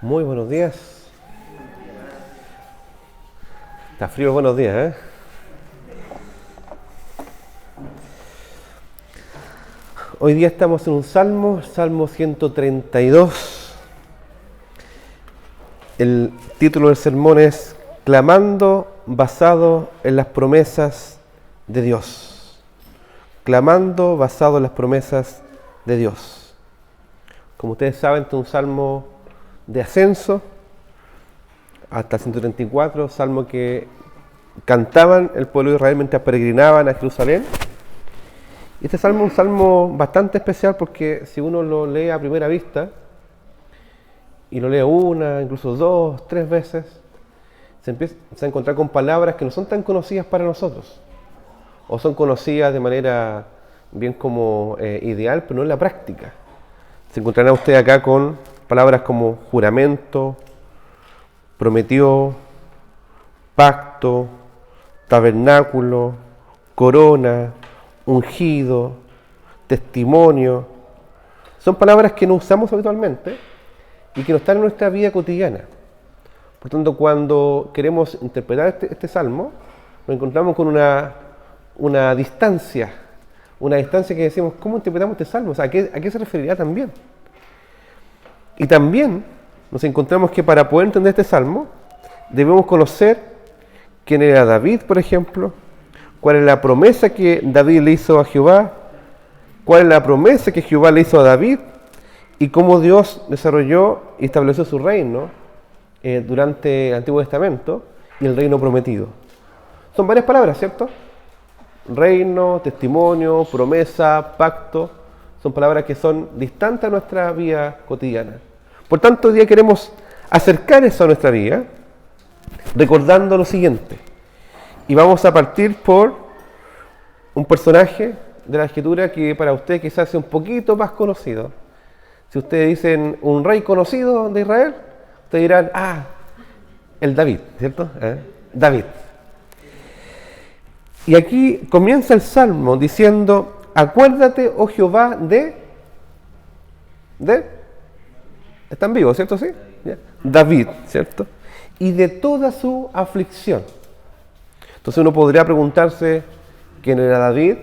Muy buenos días. Está frío, buenos días, ¿eh? Hoy día estamos en un salmo, Salmo 132. El título del sermón es Clamando basado en las promesas de Dios. Clamando basado en las promesas de Dios. Como ustedes saben, este es un salmo de ascenso hasta 134, salmo que cantaban el pueblo de Israel mientras peregrinaban a Jerusalén. Y este salmo es un salmo bastante especial porque si uno lo lee a primera vista y lo lee una, incluso dos, tres veces, se empieza a encontrar con palabras que no son tan conocidas para nosotros o son conocidas de manera bien como ideal, pero no en la práctica. Se encontrará usted acá con palabras como juramento, prometió, pacto, tabernáculo, corona, ungido, testimonio. Son palabras que no usamos habitualmente y que no están en nuestra vida cotidiana. Por tanto, cuando queremos interpretar este salmo, nos encontramos con una distancia que decimos, ¿cómo interpretamos este salmo? O sea, ¿a qué se referiría también? Y también nos encontramos que para poder entender este salmo, debemos conocer quién era David, por ejemplo, cuál es la promesa que David le hizo a Jehová, cuál es la promesa que Jehová le hizo a David y cómo Dios desarrolló y estableció su reino durante el Antiguo Testamento y el reino prometido. Son varias palabras, ¿cierto? Reino, testimonio, promesa, pacto, son palabras que son distantes a nuestra vida cotidiana. Por tanto, hoy día queremos acercar eso a nuestra vida, recordando lo siguiente. Y vamos a partir por un personaje de la Escritura que para usted quizás sea un poquito más conocido. Si ustedes dicen un rey conocido de Israel, ustedes dirán, el David, ¿cierto? David. Y aquí comienza el Salmo diciendo, acuérdate, oh Jehová, están vivos, ¿cierto? Sí. David, ¿cierto? Y de toda su aflicción. Entonces uno podría preguntarse quién era David.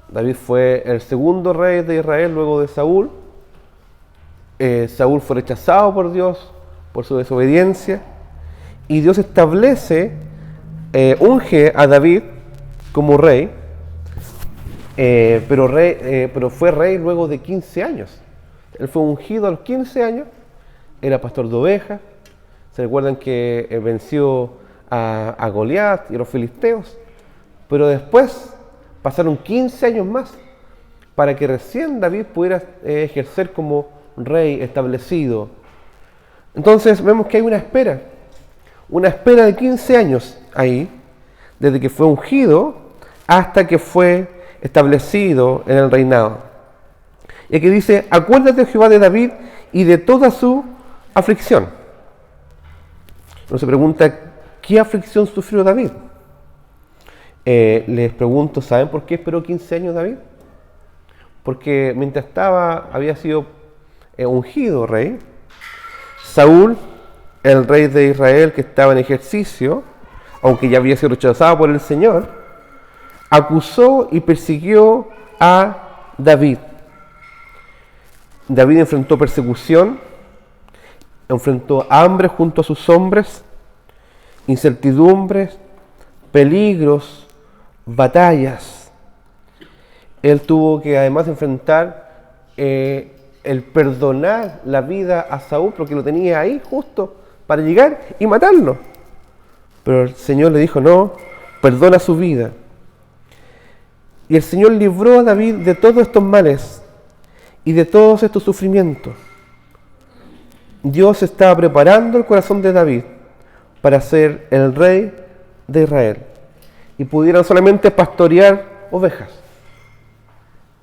David fue el segundo rey de Israel luego de Saúl. Saúl fue rechazado por Dios por su desobediencia y Dios establece, unge a David como rey, pero fue rey luego de 15 años. Él fue ungido a los 15 años, era pastor de ovejas. Se recuerdan que venció a Goliat y a los filisteos, pero después pasaron 15 años más para que recién David pudiera ejercer como rey establecido. Entonces vemos que hay una espera de 15 años ahí, desde que fue ungido hasta que fue establecido en el reinado. Y aquí dice, acuérdate, Jehová, de David y de toda su aflicción. Uno se pregunta, ¿qué aflicción sufrió David? Les pregunto, ¿saben por qué esperó 15 años David? Porque mientras había sido ungido rey, Saúl, el rey de Israel que estaba en ejercicio, aunque ya había sido rechazado por el Señor, acusó y persiguió a David. David enfrentó persecución, enfrentó hambre junto a sus hombres, incertidumbres, peligros, batallas. Él tuvo que además enfrentar el perdonar la vida a Saúl, porque lo tenía ahí justo para llegar y matarlo. Pero el Señor le dijo, no, perdona su vida. Y el Señor libró a David de todos estos males y de todos estos sufrimientos. Dios estaba preparando el corazón de David para ser el rey de Israel. Y pudieran solamente pastorear ovejas,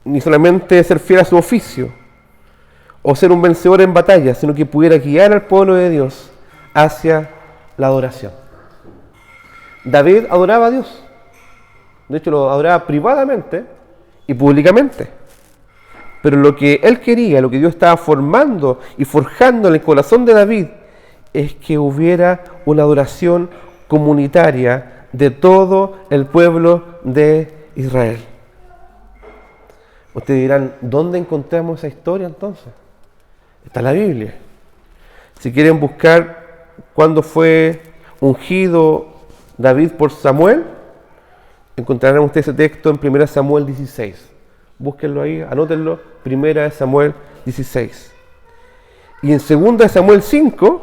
ni solamente ser fiel a su oficio, o ser un vencedor en batalla, sino que pudiera guiar al pueblo de Dios hacia la adoración. David adoraba a Dios. De hecho, lo adoraba privadamente y públicamente. Pero lo que él quería, lo que Dios estaba formando y forjando en el corazón de David, es que hubiera una adoración comunitaria de todo el pueblo de Israel. Ustedes dirán, ¿dónde encontramos esa historia entonces? Está en la Biblia. Si quieren buscar cuándo fue ungido David por Samuel, encontrarán ustedes ese texto en 1 Samuel 16. Búsquenlo ahí, anótenlo, 1 Samuel 16. Y en 2 Samuel 5,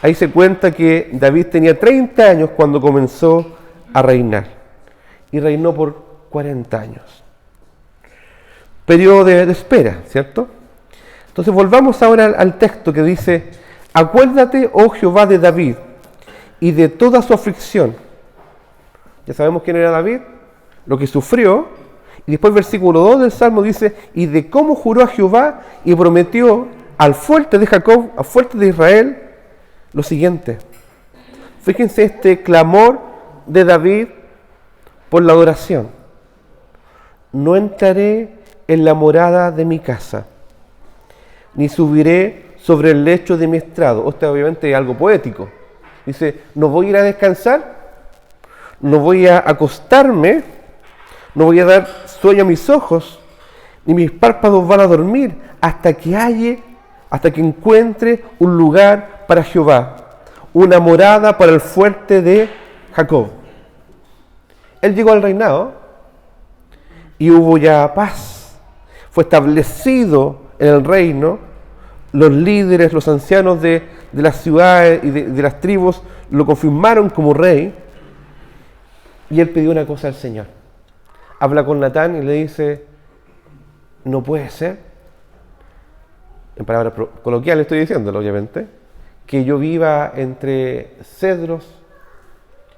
ahí se cuenta que David tenía 30 años cuando comenzó a reinar. Y reinó por 40 años. Periodo de espera, ¿cierto? Entonces volvamos ahora al texto que dice: acuérdate, oh Jehová, de David y de toda su aflicción. Ya sabemos quién era David, lo que sufrió. Y después versículo 2 del Salmo dice: y de cómo juró a Jehová y prometió al fuerte de Jacob, al fuerte de Israel, lo siguiente. Fíjense este clamor de David por la adoración. No entraré en la morada de mi casa, ni subiré sobre el lecho de mi estrado. Esto obviamente es algo poético. Dice, no voy a ir a descansar, no voy a acostarme, no voy a dar sueño a mis ojos, ni mis párpados van a dormir, hasta que encuentre un lugar para Jehová, una morada para el fuerte de Jacob. Él llegó al reinado y hubo ya paz. Fue establecido en el reino, los líderes, los ancianos de las ciudades y de las tribus lo confirmaron como rey, y él pidió una cosa al Señor. Habla con Natán y le dice, no puede ser, en palabras coloquiales estoy diciéndolo obviamente, que yo viva entre cedros,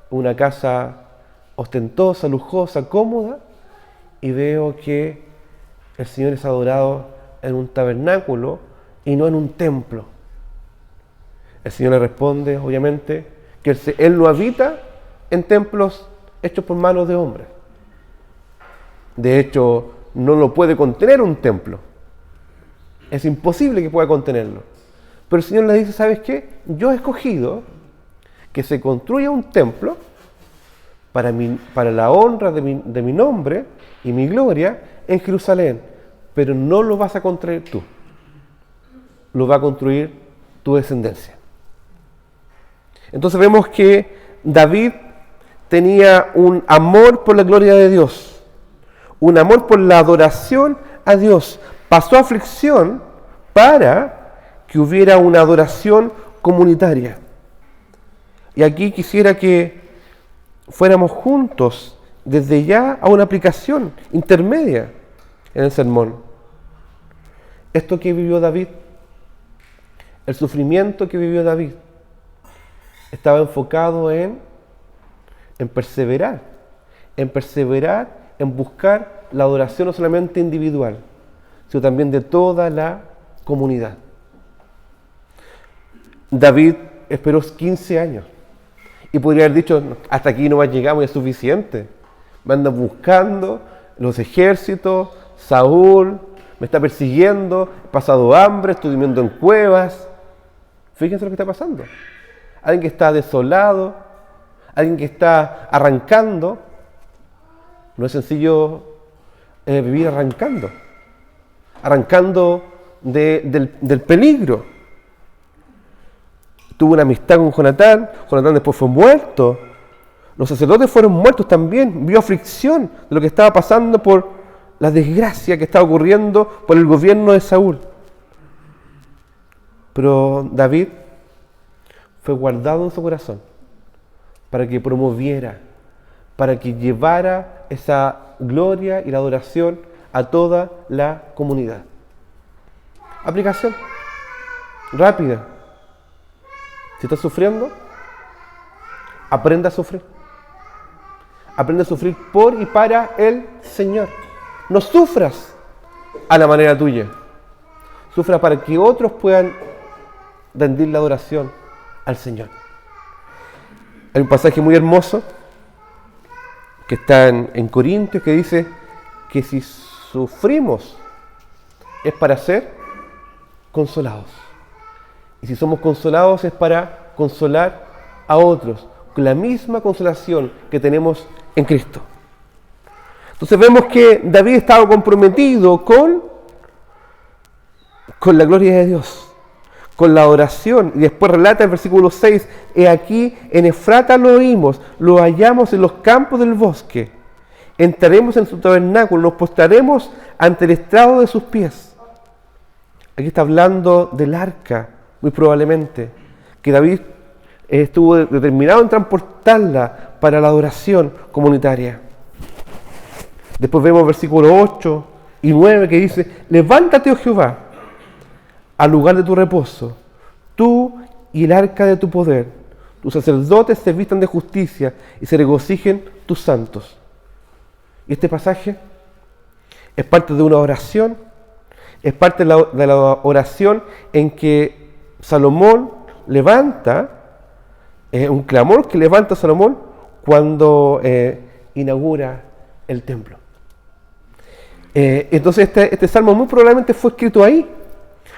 una casa ostentosa, lujosa, cómoda, y veo que el Señor es adorado en un tabernáculo y no en un templo. El Señor le responde, obviamente, que Él no habita en templos hechos por manos de hombres. De hecho, no lo puede contener un templo. Es imposible que pueda contenerlo. Pero el Señor le dice, ¿sabes qué? Yo he escogido que se construya un templo para la honra de mi nombre y mi gloria en Jerusalén, pero no lo vas a construir tú, lo va a construir tu descendencia. Entonces vemos que David tenía un amor por la gloria de Dios, un amor por la adoración a Dios. Pasó aflicción para que hubiera una adoración comunitaria. Y aquí quisiera que fuéramos juntos desde ya a una aplicación intermedia en el sermón. Esto que vivió David, el sufrimiento que vivió David, estaba enfocado en perseverar, en buscar la adoración no solamente individual, sino también de toda la comunidad. David esperó 15 años y podría haber dicho, hasta aquí no llegamos, es suficiente. Me andan buscando los ejércitos, Saúl me está persiguiendo, he pasado hambre, estoy durmiendo en cuevas. Fíjense lo que está pasando. Alguien que está desolado, alguien que está arrancando. No es sencillo vivir arrancando del peligro. Tuvo una amistad con Jonatán después fue muerto. Los sacerdotes fueron muertos también. Vio aflicción de lo que estaba pasando por la desgracia que estaba ocurriendo por el gobierno de Saúl. Pero David fue guardado en su corazón para que promoviera, para que llevara esa gloria y la adoración a toda la comunidad. Aplicación rápida. Si estás sufriendo, aprende a sufrir. Aprende a sufrir por y para el Señor. No sufras a la manera tuya. Sufra para que otros puedan rendir la adoración al Señor. Hay un pasaje muy hermoso que está en Corintios que dice que si sufrimos es para ser consolados. Y si somos consolados es para consolar a otros, con la misma consolación que tenemos en Cristo. Entonces vemos que David estaba comprometido con la gloria de Dios, con la oración. Y después relata el versículo 6, he aquí en Efrata lo oímos, lo hallamos en los campos del bosque. Entraremos en su tabernáculo, nos postraremos ante el estrado de sus pies. Aquí está hablando del arca, muy probablemente, que David estuvo determinado en transportarla para la adoración comunitaria. Después vemos versículos 8 y 9 que dice, levántate, oh Jehová, al lugar de tu reposo, tú y el arca de tu poder, tus sacerdotes se vistan de justicia y se regocijen tus santos. Y este pasaje es parte de una oración, es parte de la oración en que Salomón levanta, un clamor que levanta Salomón cuando inaugura el templo. Entonces este salmo muy probablemente fue escrito ahí,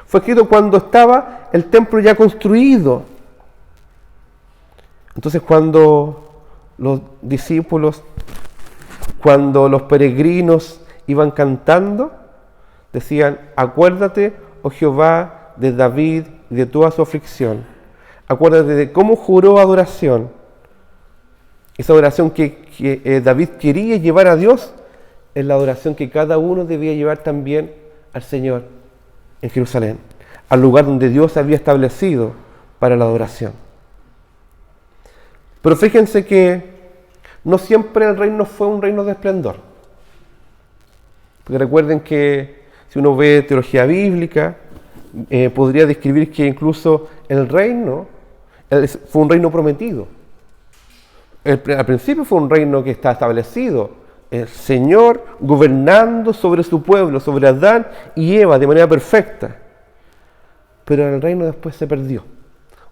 fue escrito cuando estaba el templo ya construido. Entonces cuando los discípulos, cuando los peregrinos iban cantando, decían, acuérdate, oh Jehová, de David y de toda su aflicción. Acuérdate de cómo juró adoración. Esa adoración que David quería llevar a Dios es la adoración que cada uno debía llevar también al Señor en Jerusalén, al lugar donde Dios había establecido para la adoración. Pero fíjense que no siempre el reino fue un reino de esplendor. Porque recuerden que si uno ve teología bíblica, podría describir que incluso el reino fue un reino prometido. Al principio fue un reino que está establecido, el Señor gobernando sobre su pueblo, sobre Adán y Eva de manera perfecta. Pero el reino después se perdió,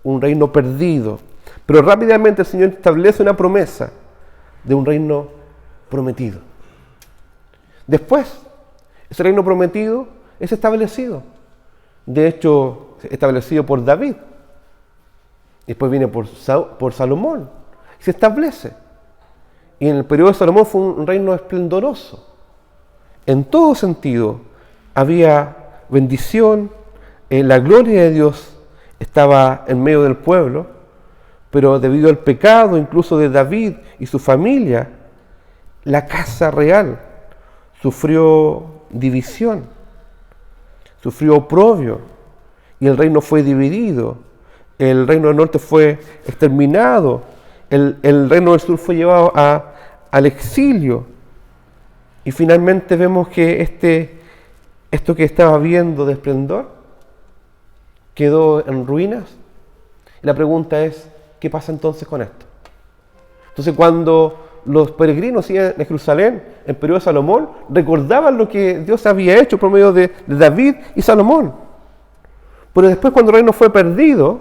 un reino perdido. Pero rápidamente el Señor establece una promesa de un reino prometido. Después, ese reino prometido es establecido. De hecho, establecido por David. Después viene por Salomón. Y se establece. Y en el periodo de Salomón fue un reino esplendoroso. En todo sentido, había bendición, la gloria de Dios estaba en medio del pueblo, pero debido al pecado incluso de David y su familia, la casa real sufrió división, sufrió oprobio, y el reino fue dividido. El reino del norte fue exterminado, el reino del sur fue llevado al exilio, y finalmente vemos que esto que estaba viendo de esplendor quedó en ruinas. Y la pregunta es, ¿qué pasa entonces con esto? Entonces cuando los peregrinos iban a Jerusalén en el periodo de Salomón, recordaban lo que Dios había hecho por medio de David y Salomón. Pero después, cuando el reino fue perdido,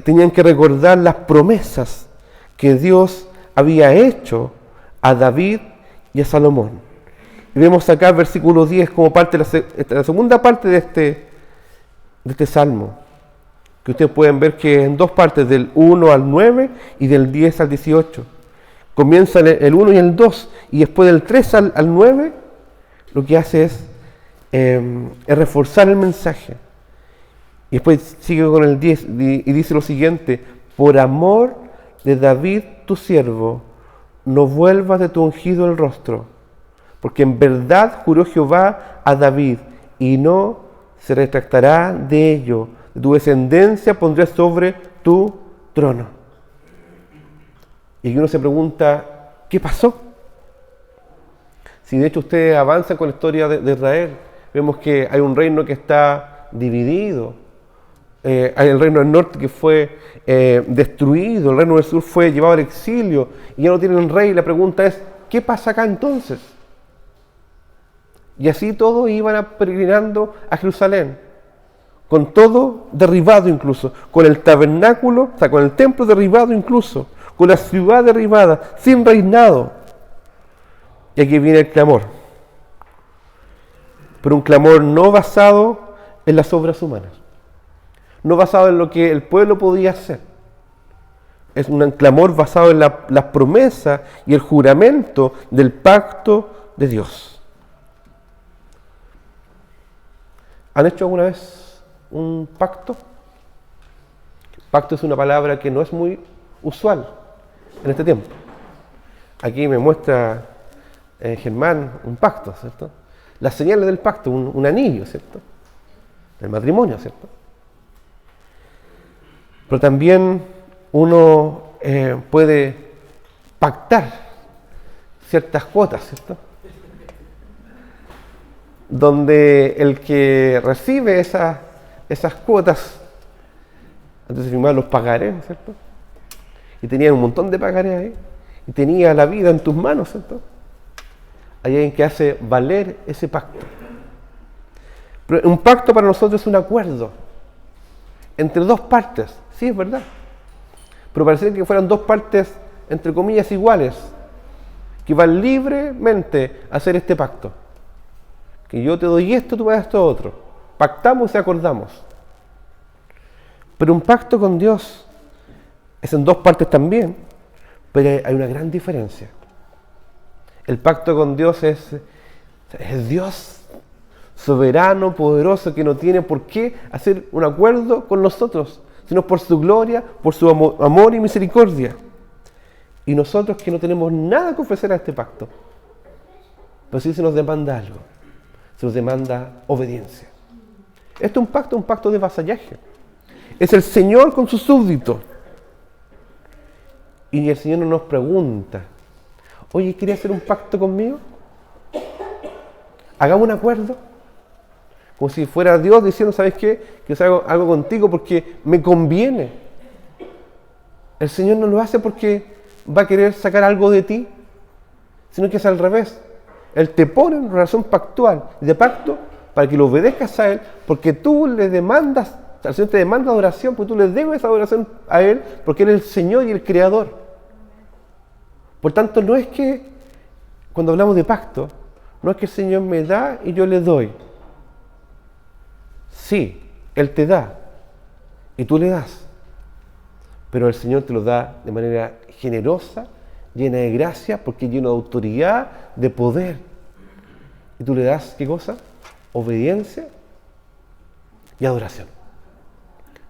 tenían que recordar las promesas que Dios había hecho a David y a Salomón. Y vemos acá el versículo 10 como parte de la segunda parte de este salmo, que ustedes pueden ver que en dos partes, del 1 al 9 y del 10 al 18. Comienza el 1 y el 2, y después del 3 al 9, lo que hace es reforzar el mensaje. Y después sigue con el 10 y dice lo siguiente: por amor de David tu siervo, no vuelvas de tu ungido el rostro, porque en verdad juró Jehová a David, y no se retractará de ello. De tu descendencia pondré sobre tu trono. Y uno se pregunta, ¿qué pasó? Si de hecho ustedes avanzan con la historia de Israel, vemos que hay un reino que está dividido. Hay el reino del norte que fue destruido, el reino del sur fue llevado al exilio y ya no tienen rey. La pregunta es, ¿qué pasa acá entonces? Y así todos iban peregrinando a Jerusalén, con todo derribado incluso, con el tabernáculo, o sea, con el templo derribado incluso, con la ciudad derribada, sin reinado. Y aquí viene el clamor. pero un clamor no basado en las obras humanas, no basado en lo que el pueblo podía hacer. Es un clamor basado en las promesas y el juramento del pacto de Dios. ¿Han hecho alguna vez un pacto? Pacto es una palabra que no es muy usual en este tiempo. Aquí me muestra Germán un pacto, ¿cierto? Las señales del pacto, un anillo, ¿cierto? El matrimonio, ¿cierto? Pero también uno puede pactar ciertas cuotas, ¿cierto? Donde el que recibe esas cuotas, antes de firmar los pagarés, ¿cierto? Y tenía un montón de pagarés ahí, y tenía la vida en tus manos, ¿cierto? Hay alguien que hace valer ese pacto. Pero un pacto para nosotros es un acuerdo entre dos partes, sí, es verdad. Pero parecería que fueran dos partes, entre comillas, iguales, que van libremente a hacer este pacto. Que yo te doy esto, tú me das esto otro. Pactamos y acordamos. Pero un pacto con Dios es en dos partes también, pero hay una gran diferencia. El pacto con Dios es Dios soberano, poderoso, que no tiene por qué hacer un acuerdo con nosotros, sino por su gloria, por su amor y misericordia. Y nosotros que no tenemos nada que ofrecer a este pacto, pero sí se nos demanda algo, se nos demanda obediencia. Esto es un pacto de vasallaje. Es el Señor con sus súbditos. Y el Señor nos pregunta, oye, ¿quieres hacer un pacto conmigo? Hagamos un acuerdo. Como si fuera Dios diciendo, ¿sabes qué? Que yo hago algo contigo porque me conviene. El Señor no lo hace porque va a querer sacar algo de ti, sino que es al revés. Él te pone en relación pactual, de pacto, para que lo obedezcas a Él, porque tú le demandas, el Señor te demanda adoración, porque tú le debes adoración a Él, porque Él es el Señor y el Creador. Por tanto, no es que, cuando hablamos de pacto, no es que el Señor me da y yo le doy. Sí, Él te da y tú le das, pero el Señor te lo da de manera generosa, llena de gracia, porque lleno de autoridad, de poder. Y tú le das, ¿qué cosa? Obediencia y adoración.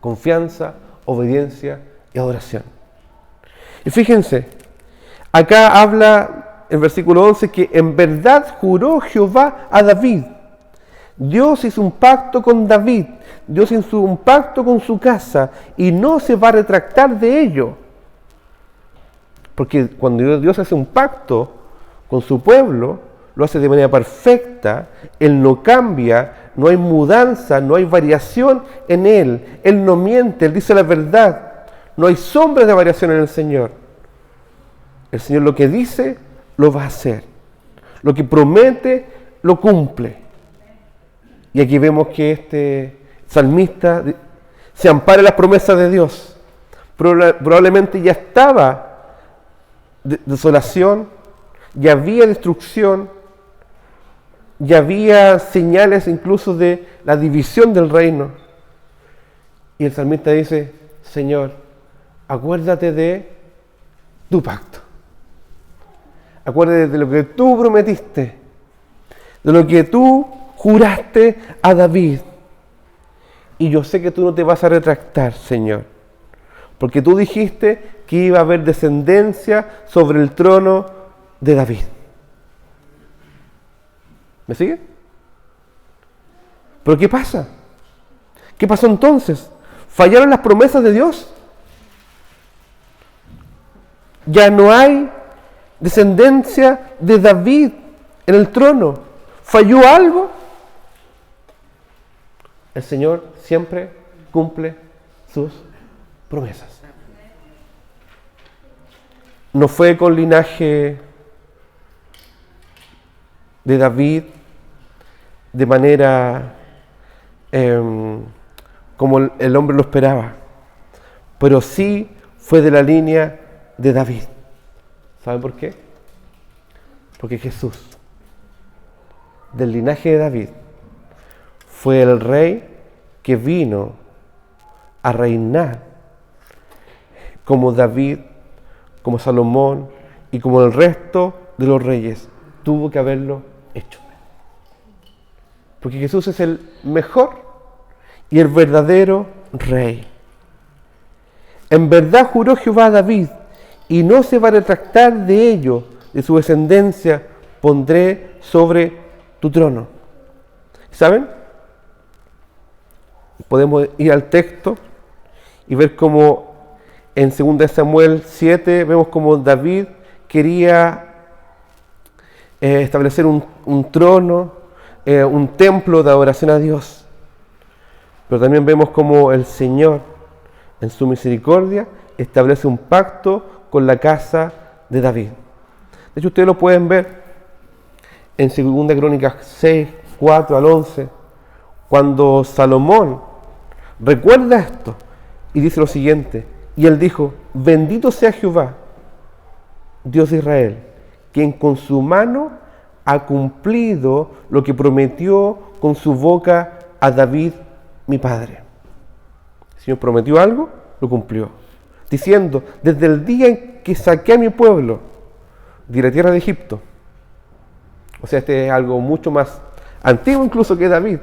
Confianza, obediencia y adoración. Y fíjense, acá habla el versículo 11 que en verdad juró Jehová a David. Dios hizo un pacto con David, Dios hizo un pacto con su casa y no se va a retractar de ello. Porque cuando Dios hace un pacto con su pueblo, lo hace de manera perfecta, Él no cambia, no hay mudanza, no hay variación en Él, Él no miente, Él dice la verdad, no hay sombra de variación en el Señor. El Señor lo que dice, lo va a hacer. Lo que promete, lo cumple. Y aquí vemos que este salmista se ampara en las promesas de Dios. Probablemente ya estaba desolación, ya había destrucción, ya había señales incluso de la división del reino. Y el salmista dice, Señor, acuérdate de tu pacto. Acuérdate de lo que tú prometiste, de lo que tú juraste a David. Y yo sé que tú no te vas a retractar, Señor, porque tú dijiste que iba a haber descendencia sobre el trono de David. ¿Me sigue? ¿Pero qué pasa? ¿Qué pasó entonces? ¿Fallaron las promesas de Dios? Ya no hay descendencia de David en el trono. ¿Falló algo? El Señor siempre cumple sus promesas. No fue con linaje de David de manera como el hombre lo esperaba, pero sí fue de la línea de David. ¿Saben por qué? Porque Jesús, del linaje de David, fue el rey que vino a reinar como David, como Salomón y como el resto de los reyes. Tuvo que haberlo hecho. Porque Jesús es el mejor y el verdadero rey. En verdad juró Jehová a David, y no se va a retractar de ello, de su descendencia pondré sobre tu trono. ¿Saben? Podemos ir al texto y ver cómo en 2 Samuel 7 vemos cómo David quería establecer un trono, un templo de adoración a Dios. Pero también vemos cómo el Señor, en su misericordia, establece un pacto con la casa de David. De hecho, ustedes lo pueden ver en 2 Crónicas 6, 4 al 11, cuando Salomón recuerda esto y dice lo siguiente: y él dijo, bendito sea Jehová, Dios de Israel, quien con su mano ha cumplido lo que prometió con su boca a David, mi padre. El Señor prometió algo, lo cumplió, diciendo, desde el día en que saqué a mi pueblo de la tierra de Egipto. O sea, este es algo mucho más antiguo incluso que David.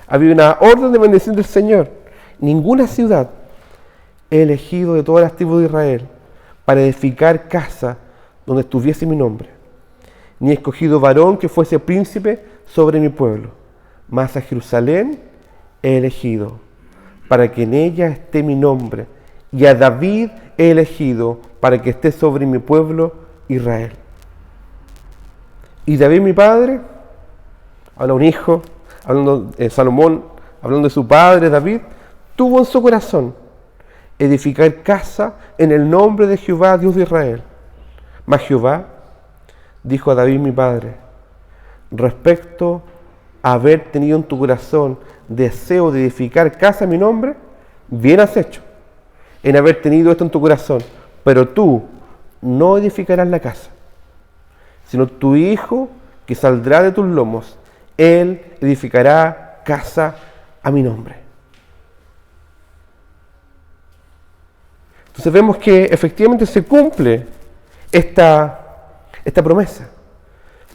Había una orden de bendición del Señor. Ninguna ciudad he elegido de todas las tribus de Israel para edificar casa donde estuviese mi nombre, ni he escogido varón que fuese príncipe sobre mi pueblo, mas a Jerusalén he elegido para que en ella esté mi nombre, y a David he elegido para que esté sobre mi pueblo Israel. Y David mi padre, habla un hijo, hablando de Salomón, hablando de su padre David, tuvo en su corazón edificar casa en el nombre de Jehová, Dios de Israel. Mas Jehová dijo a David mi padre, respecto a haber tenido en tu corazón deseo de edificar casa en mi nombre, bien has hecho en haber tenido esto en tu corazón, pero tú no edificarás la casa, sino tu hijo que saldrá de tus lomos, él edificará casa a mi nombre. Entonces vemos que efectivamente se cumple esta promesa.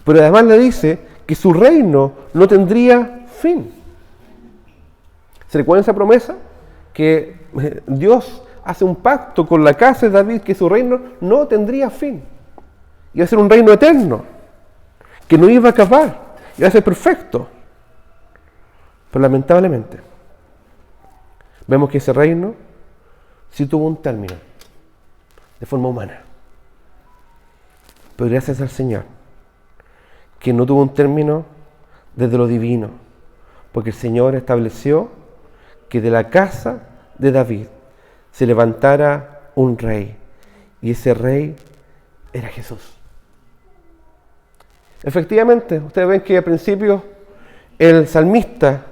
Pero además le dice que su reino no tendría fin. ¿Se recuerda esa promesa? Que Dios hace un pacto con la casa de David, que su reino no tendría fin. Iba a ser un reino eterno, que no iba a acabar, iba a ser perfecto. Pero lamentablemente, vemos que ese reino sí tuvo un término, de forma humana. Pero gracias al Señor, que no tuvo un término desde lo divino, porque el Señor estableció que de la casa de David se levantara un rey, y ese rey era Jesús. Efectivamente, ustedes ven que al principio el salmista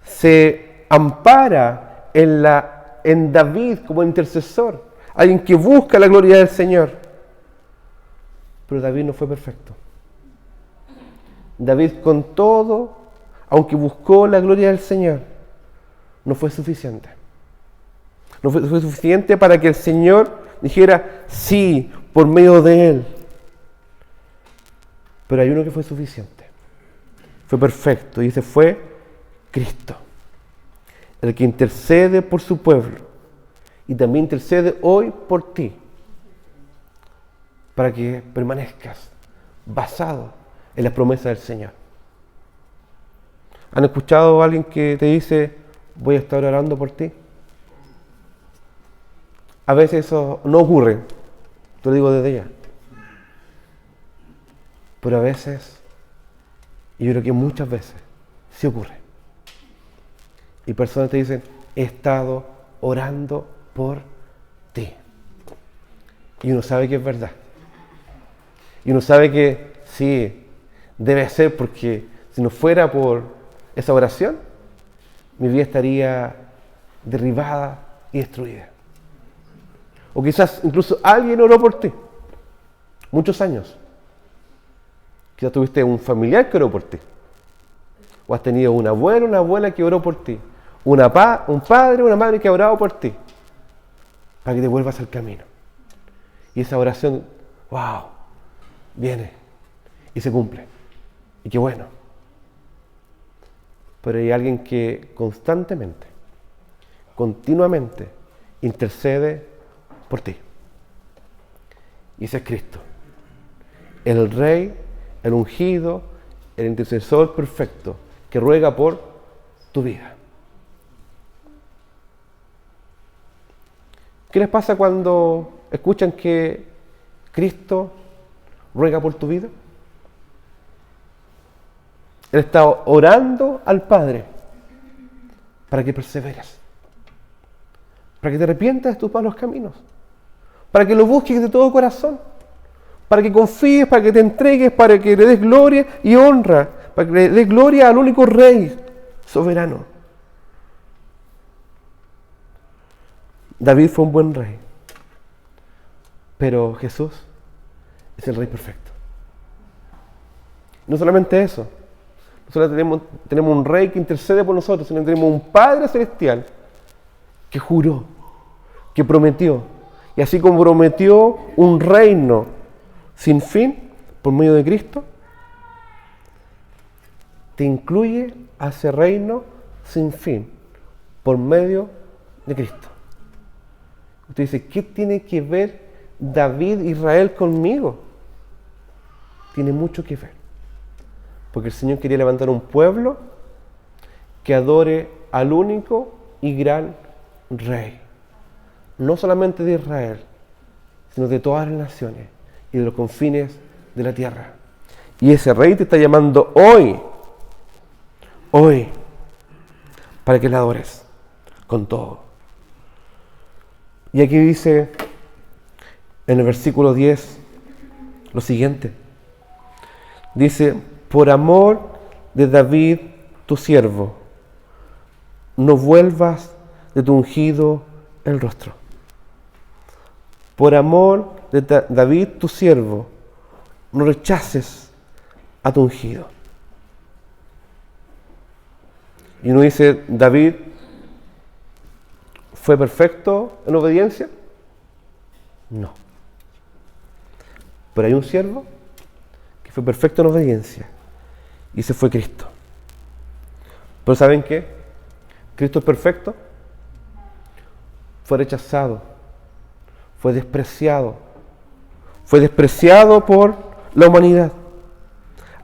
se ampara en David como intercesor, alguien que busca la gloria del Señor. Pero David no fue perfecto. David, con todo, aunque buscó la gloria del Señor, no fue suficiente. No fue suficiente para que el Señor dijera sí por medio de él. Pero hay uno que fue suficiente. Fue perfecto, y ese fue Cristo, el que intercede por su pueblo y también intercede hoy por ti, para que permanezcas basado en las promesas del Señor. ¿Han escuchado a alguien que te dice, voy a estar orando por ti? A veces eso no ocurre, te lo digo desde ya. Pero a veces, y yo creo que muchas veces, sí ocurre. Y personas te dicen, he estado orando por ti. Y uno sabe que es verdad. Y uno sabe que sí, debe ser, porque si no fuera por esa oración, mi vida estaría derribada y destruida. O quizás incluso alguien oró por ti, muchos años. Quizás tuviste un familiar que oró por ti, O has tenido un abuelo, una abuela que oró por ti. Un padre, una madre que ha orado por ti. Para que te vuelvas al camino. Y esa oración, wow, viene y se cumple. Y qué bueno. Pero hay alguien que constantemente, continuamente, intercede por ti. Y ese es Cristo. El Rey, el ungido, el intercesor perfecto, que ruega por tu vida. ¿Qué les pasa cuando escuchan que Cristo ruega por tu vida? Él está orando al Padre para que perseveres, para que te arrepientas de tus malos caminos, para que lo busques de todo corazón, para que confíes, para que te entregues, para que le des gloria y honra, para que le des gloria al único Rey soberano. David fue un buen rey, pero Jesús es el Rey perfecto. No solamente eso, nosotros tenemos un Rey que intercede por nosotros, sino que tenemos un Padre celestial que juró, que prometió, y así como prometió un reino sin fin por medio de Cristo, te incluye a ese reino sin fin por medio de Cristo. Usted dice, ¿qué tiene que ver David, Israel conmigo? Tiene mucho que ver. Porque el Señor quería levantar un pueblo que adore al único y gran Rey. No solamente de Israel, sino de todas las naciones y de los confines de la tierra. Y ese Rey te está llamando hoy, para que le adores con todo. Y aquí dice en el versículo 10 lo siguiente. Dice, por amor de David, tu siervo, no vuelvas de tu ungido el rostro. Por amor de David, tu siervo, no rechaces a tu ungido. Y uno dice, David ¿fue perfecto en obediencia? No. Pero hay un siervo que fue perfecto en obediencia. Y ese fue Cristo. Pero ¿saben qué? Cristo es perfecto. Fue rechazado. Fue despreciado. Fue despreciado por la humanidad.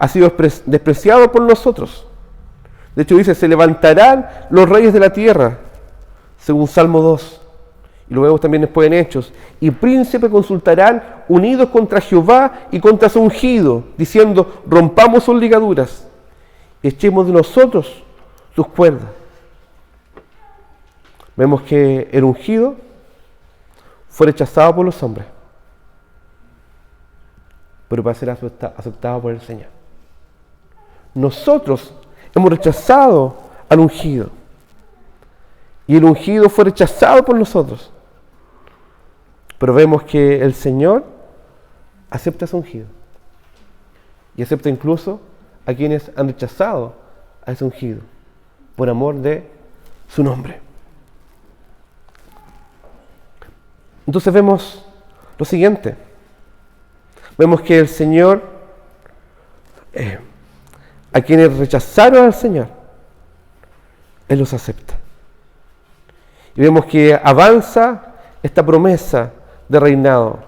Ha sido despreciado por nosotros. De hecho dice, se levantarán los reyes de la tierra, según Salmo 2, y lo vemos también después en Hechos, y príncipes consultarán unidos contra Jehová y contra su ungido, diciendo, rompamos sus ligaduras, echemos de nosotros sus cuerdas. Vemos que el ungido fue rechazado por los hombres, pero para ser aceptado por el Señor. Nosotros hemos rechazado al ungido, y el ungido fue rechazado por nosotros. Pero vemos que el Señor acepta a su ungido. Y acepta incluso a quienes han rechazado a ese ungido, por amor de su nombre. Entonces vemos lo siguiente. Vemos que el Señor, a quienes rechazaron al Señor, Él los acepta. Y vemos que avanza esta promesa de reinado.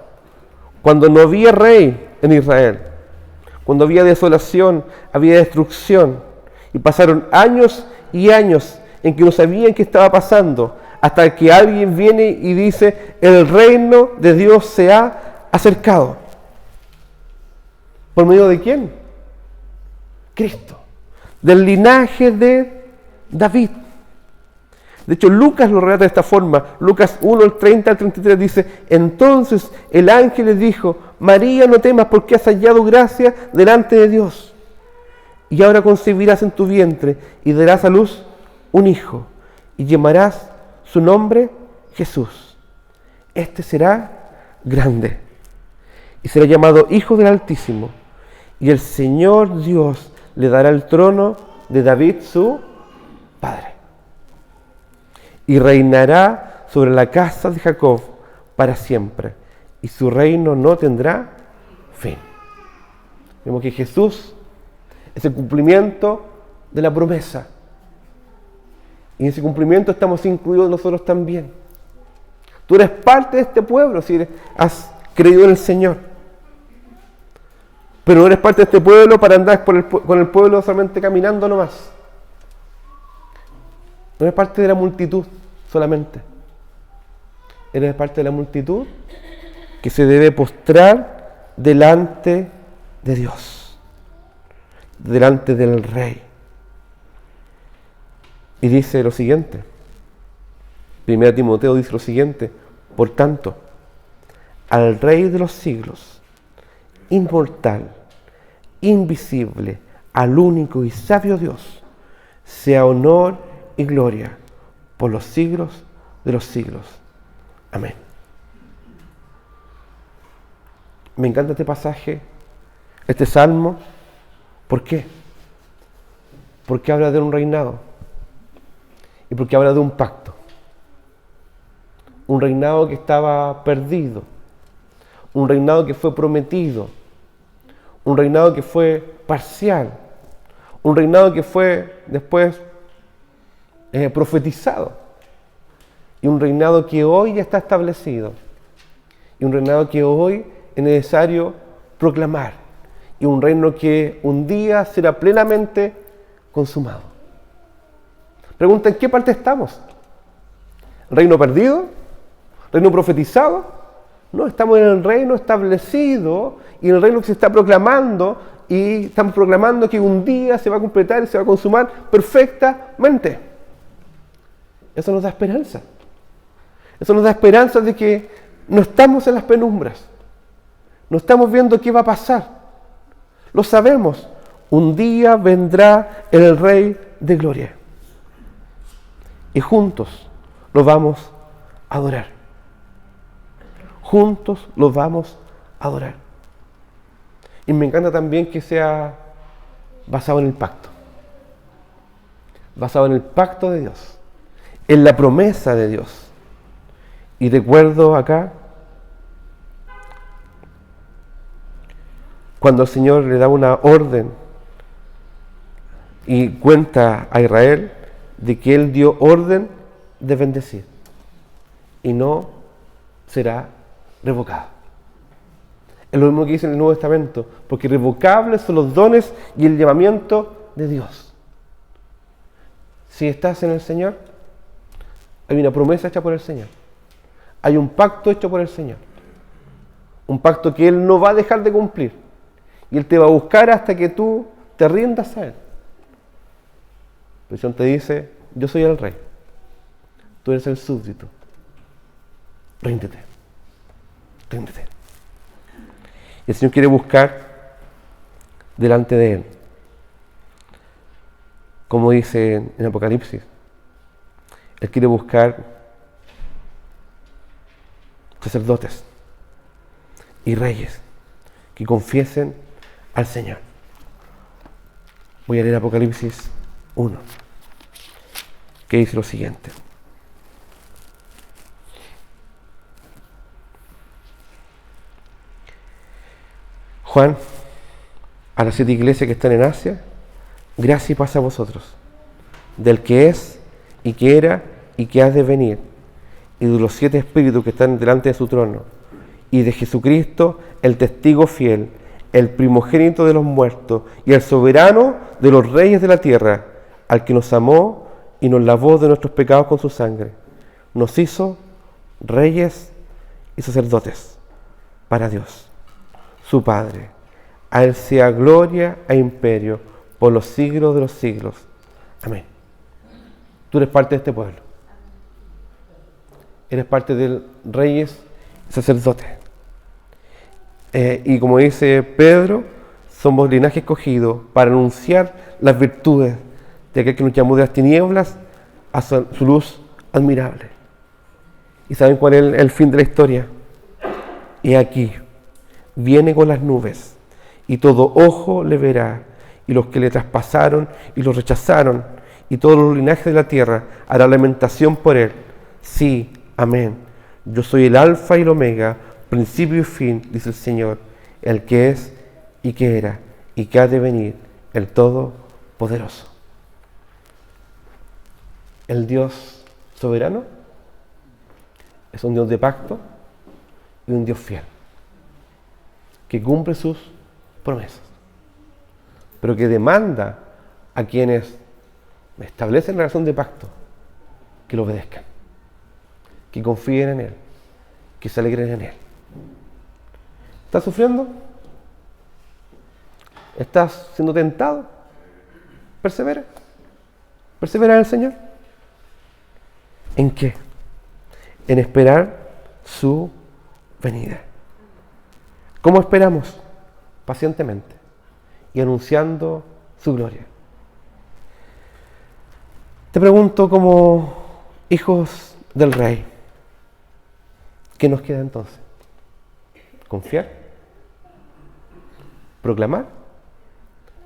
Cuando no había rey en Israel, cuando había desolación, había destrucción, y pasaron años y años en que no sabían qué estaba pasando, hasta que alguien viene y dice, el reino de Dios se ha acercado. ¿Por medio de quién? Cristo, del linaje de David. De hecho, Lucas lo relata de esta forma. Lucas 1, el 30 al 33 dice, entonces el ángel les dijo, María, no temas porque has hallado gracia delante de Dios. Y ahora concebirás en tu vientre y darás a luz un hijo y llamarás su nombre Jesús. Este será grande y será llamado Hijo del Altísimo. Y el Señor Dios le dará el trono de David su padre. Y reinará sobre la casa de Jacob para siempre, y su reino no tendrá fin. Vemos que Jesús es el cumplimiento de la promesa. Y en ese cumplimiento estamos incluidos nosotros también. Tú eres parte de este pueblo si has creído en el Señor. Pero no eres parte de este pueblo para andar con el pueblo solamente caminando nomás. No eres parte de la multitud solamente. Eres parte de la multitud que se debe postrar delante de Dios, delante del Rey. Y dice lo siguiente, 1 Timoteo dice lo siguiente: por tanto, al Rey de los siglos, inmortal, invisible, al único y sabio Dios, sea honor y gloria por los siglos de los siglos. Amén. Me encanta este pasaje, este salmo. ¿Por qué? Porque habla de un reinado y porque habla de un pacto. Un reinado que estaba perdido, un reinado que fue prometido, un reinado que fue parcial, un reinado que fue después profetizado, y un reinado que hoy ya está establecido, y un reinado que hoy es necesario proclamar, y un reino que un día será plenamente consumado. Pregunta: ¿en qué parte estamos? ¿Reino perdido? ¿Reino profetizado? No, estamos en el reino establecido y en el reino que se está proclamando, y estamos proclamando que un día se va a completar y se va a consumar perfectamente. Eso nos da esperanza. Eso nos da esperanza de que no estamos en las penumbras. No estamos viendo qué va a pasar. Lo sabemos. Un día vendrá el Rey de Gloria. Y juntos lo vamos a adorar. Juntos lo vamos a adorar. Y me encanta también que sea basado en el pacto. Basado en el pacto de Dios. En la promesa de Dios. Y recuerdo acá, cuando el Señor le da una orden y cuenta a Israel de que Él dio orden de bendecir y no será revocada. Es lo mismo que dice en el Nuevo Testamento, porque irrevocables son los dones y el llamamiento de Dios. Si estás en el Señor, hay una promesa hecha por el Señor. Hay un pacto hecho por el Señor. Un pacto que Él no va a dejar de cumplir. Y Él te va a buscar hasta que tú te rindas a Él. Pero Él te dice: yo soy el Rey. Tú eres el súbdito. Ríndete. Ríndete. Y el Señor quiere buscar delante de Él. Como dice en Apocalipsis, Él quiere buscar sacerdotes y reyes que confiesen al Señor. Voy a leer Apocalipsis 1, que dice lo siguiente: Juan, a las 7 iglesias que están en Asia, gracia y paz a vosotros, del que es, y que era, y que ha de venir, y de los 7 espíritus que están delante de su trono, y de Jesucristo, el testigo fiel, el primogénito de los muertos, y el soberano de los reyes de la tierra, al que nos amó y nos lavó de nuestros pecados con su sangre, nos hizo reyes y sacerdotes para Dios, su Padre. A Él sea gloria e imperio por los siglos de los siglos. Amén. Tú eres parte de este pueblo. Eres parte de reyes y sacerdotes. Y como dice Pedro, somos linaje escogido para anunciar las virtudes de aquel que nos llamó de las tinieblas a su luz admirable. ¿Y saben cuál es el fin de la historia? Y aquí, viene con las nubes, y todo ojo le verá, y los que le traspasaron y lo rechazaron, y todos los linajes de la tierra hará lamentación por él. Sí, amén. Yo soy el alfa y el omega, principio y fin, dice el Señor, el que es y que era y que ha de venir, el Todopoderoso. El Dios soberano es un Dios de pacto y un Dios fiel, que cumple sus promesas, pero que demanda a quienes establecen relación de pacto que lo obedezcan, que confíen en Él, que se alegren en Él. ¿Estás sufriendo? ¿Estás siendo tentado? Persevera. Persevera en el Señor. ¿En qué? En esperar su venida. ¿Cómo esperamos? Pacientemente y anunciando su gloria. Te pregunto, como hijos del Rey, ¿qué nos queda entonces? ¿Confiar? ¿Proclamar?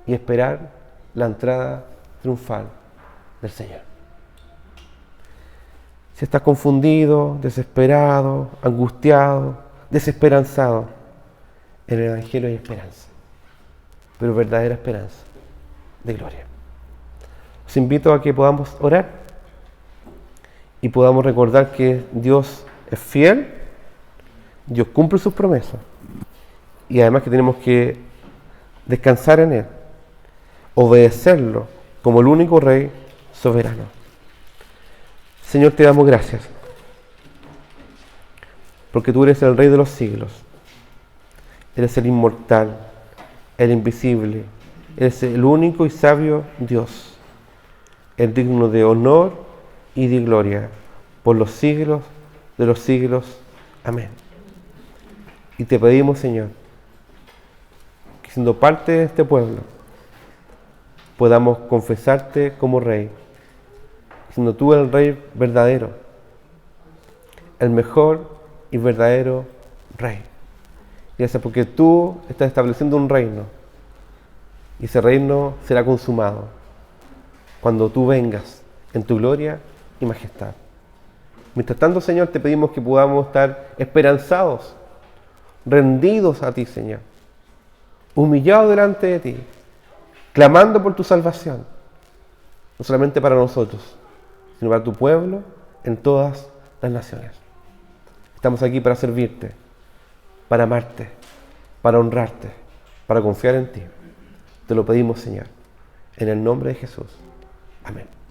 Y esperar la entrada triunfal del Señor. Si estás confundido, desesperado, angustiado, desesperanzado, en el Evangelio hay esperanza, pero verdadera esperanza de gloria. Os invito a que podamos orar y podamos recordar que Dios es fiel, Dios cumple sus promesas y además que tenemos que descansar en Él, obedecerlo como el único Rey soberano. Señor, te damos gracias porque tú eres el Rey de los siglos, eres el inmortal, el invisible, eres el único y sabio Dios, el digno de honor y de gloria por los siglos de los siglos. Amén. Y te pedimos, Señor, que siendo parte de este pueblo podamos confesarte como Rey, siendo tú el Rey verdadero, el mejor y verdadero Rey. Gracias porque tú estás estableciendo un reino y ese reino será consumado cuando tú vengas en tu gloria y majestad. Mientras tanto, Señor, te pedimos que podamos estar esperanzados, rendidos a ti, Señor, humillados delante de ti, clamando por tu salvación, no solamente para nosotros, sino para tu pueblo en todas las naciones. Estamos aquí para servirte, para amarte, para honrarte, para confiar en ti. Te lo pedimos, Señor, en el nombre de Jesús. Amén.